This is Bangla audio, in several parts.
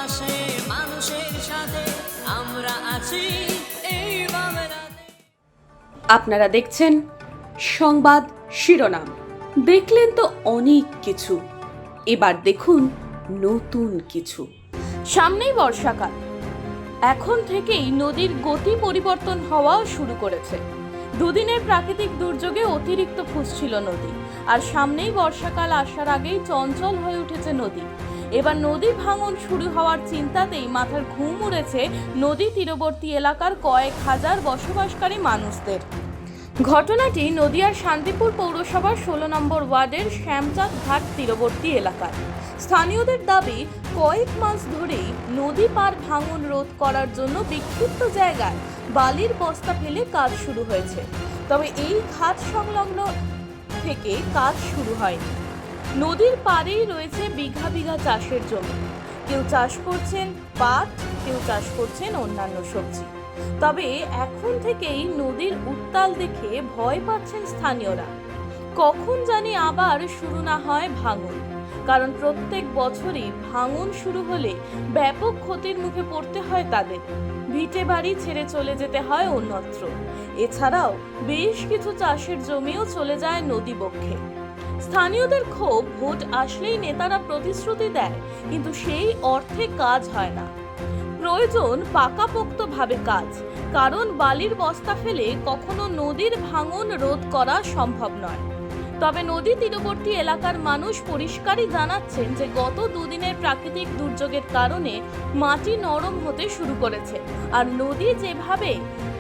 পাশে মানুষের সাথে আমরা আছি এই বাংলাতে। আপনারা দেখছেন সংবাদ শিরোনাম। দেখলেন তো অনেক কিছু, এবার দেখুন নতুন কিছু। সামনেই বর্ষাকাল, এখন থেকেই নদীর গতি পরিবর্তন হওয়া শুরু করেছে। দুদিনের প্রাকৃতিক দুর্যোগে অতিরিক্ত ফুসছিল নদী, আর সামনেই বর্ষাকাল আসার আগেই চঞ্চল হয়ে উঠেছে নদী। এবার নদী ভাঙন শুরু হওয়ার চিন্তাতেই মাথার ঘুম উড়েছে নদী তীরবর্তী এলাকার কয়েক হাজার বসবাসকারী মানুষদের। ঘটনাটি নদিয়ার শান্তিপুর পৌরসভার 16 নম্বর ওয়ার্ডের শ্যামচাঁদ ঘাট তীরবর্তী এলাকায়। স্থানীয়দের দাবি, কয়েক মাস ধরেই নদী পার ভাঙন রোধ করার জন্য বিক্ষিপ্ত জায়গায় বালির বস্তা ফেলে কাজ শুরু হয়েছে, তবে এই ঘাট সংলগ্ন থেকে কাজ শুরু হয়নি। নদীর পাড়েই রয়েছে বিঘা বিঘা চাষের জমি, কেউ চাষ করছেন পাট, কেউ চাষ করছেন অন্যান্য সবজি। তবে এখন থেকেই নদীর উত্তাল দেখে ভয় পাচ্ছেন স্থানীয়রা। কখন জানি আবার শুরু না হয় ভাঙন, কারণ প্রত্যেক বছরই ভাঙন শুরু হলে ব্যাপক ক্ষতির মুখে পড়তে হয় তাদের। ভিটে বাড়ি ছেড়ে চলে যেতে হয় অন্যত্র। এছাড়াও বেশ কিছু চাষের জমিও চলে যায় নদীবক্ষে। স্থানীয়দের ক্ষোভ, ভোট আসলেই নেতারা প্রতিশ্রুতি দেয়, কিন্তু সেই অর্থে কাজ হয় না। প্রয়োজন পাকাপোক্তভাবে কাজ, কারণ বালির বস্তা ফেলে কখনো নদীর ভাঙন রোধ করা সম্ভব নয়। তবে নদী তীরবর্তী এলাকার মানুষ পরিষ্কারই জানাচ্ছেন যে গত দুদিনের প্রাকৃতিক দুর্যোগের কারণে মাটি নরম হতে শুরু করেছে, আর নদী যেভাবে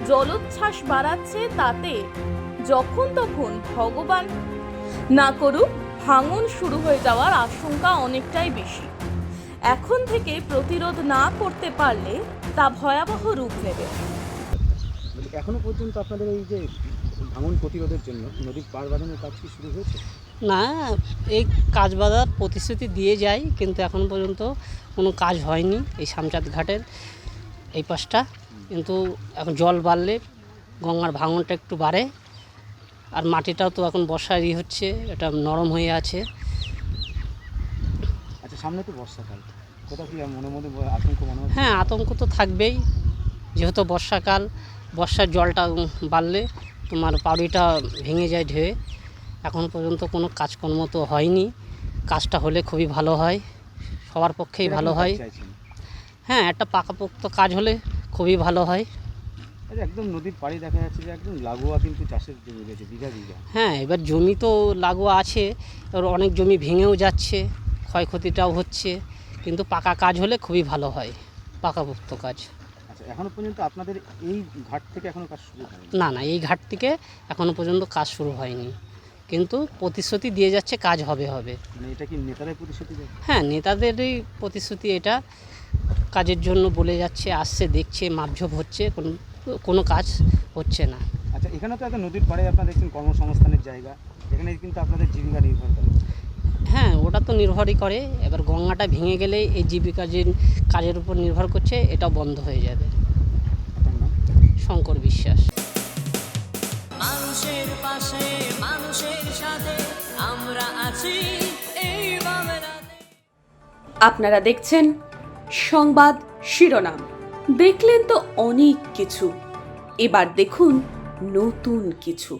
জলোচ্ছ্বাস বাড়াচ্ছে তাতে যখন তখন ভগবান না করুক ভাঙন শুরু হয়ে যাওয়ার আশঙ্কা অনেকটাই বেশি। এখন থেকে প্রতিরোধ না করতে পারলে তা ভয়াবহ রূপ নেবে। এখনো পর্যন্ত আপনাদের এই যে ভাঙন প্রতিরোধের জন্য নদীর পাড় বাঁধানোর কাজ কি শুরু হয়েছে? না, এই কাজ বাঁধার প্রতিশ্রুতি দিয়ে যায়, কিন্তু এখন পর্যন্ত কোনো কাজ হয়নি এই শ্যামচাঁদ ঘাটের এই পাশটা। কিন্তু এখন জল বাড়লে গঙ্গার ভাঙনটা একটু বাড়ে, আর মাটিটাও তো এখন বর্ষারই হচ্ছে, এটা নরম হয়ে আছে। আচ্ছা, সামনে তো বর্ষাকাল, কোথাও কি মনে মনে আতঙ্ক মনে হচ্ছে? হ্যাঁ, আতঙ্ক তো থাকবেই, যেহেতু বর্ষাকাল, বর্ষার জলটা বাড়লে তোমার পাড়িটা ভেঙে যায় ঢেউয়ে। এখন পর্যন্ত কোনো কাজকর্ম তো হয়নি, কাজটা হলে খুবই ভালো হয়, সবার পক্ষেই ভালো হয়। হ্যাঁ, একটা পাকাপোক্ত কাজ হলে খুবই ভালো হয়। আচ্ছা, একদম নদীর পাড়ে দেখা যাচ্ছে যে একদম লাগোয়া কিন্তু চাষের জমি রয়েছে বিঘা বিঘা। হ্যাঁ, এবার জমি তো লাগোয়া আছে, এবার অনেক জমি ভেঙেও যাচ্ছে, ক্ষয়ক্ষতিটাও হচ্ছে, কিন্তু পাকা কাজ হলে খুবই ভালো হয়, পাকাপোক্ত কাজ। আচ্ছা, এখনো পর্যন্ত আপনাদের এই ঘাট থেকে এখনো কাজ শুরু হয়নি? না, এই ঘাট থেকে এখনও পর্যন্ত কাজ শুরু হয়নি, কিন্তু প্রতিশ্রুতি দিয়ে যাচ্ছে কাজ হবে। মানে এটা কি নেতারাই প্রতিশ্রুতি দেয়? হ্যাঁ, নেতাদেরই প্রতিশ্রুতি, এটা কাজের জন্য বলে যাচ্ছে, আসছে, দেখছে, মাপঝোপ হচ্ছে, কোনো কাজ হচ্ছে না। আচ্ছা, এখানে তো একটা নদীর পাড়ে আপনারা দেখছেন কর্মসংস্থানের জায়গা, এখানে কিন্তু আপনাদের জীবিকা নির্ভর করে। হ্যাঁ, ওটা তো নির্ভরই করে, এবার গঙ্গাটা ভেঙে গেলে এই জীবিকা যে কাজের উপর নির্ভর করছে এটাও বন্ধ হয়ে যাবে। আপনার নাম? শঙ্কর বিশ্বাস। মানুষের পাশে মানুষের সাথে আমরা আছি এই বাংলাতে। আপনারা দেখছেন সংবাদ শিরোনাম। দেখলেন তো অনেক কিছু, এবার দেখুন নতুন কিছু।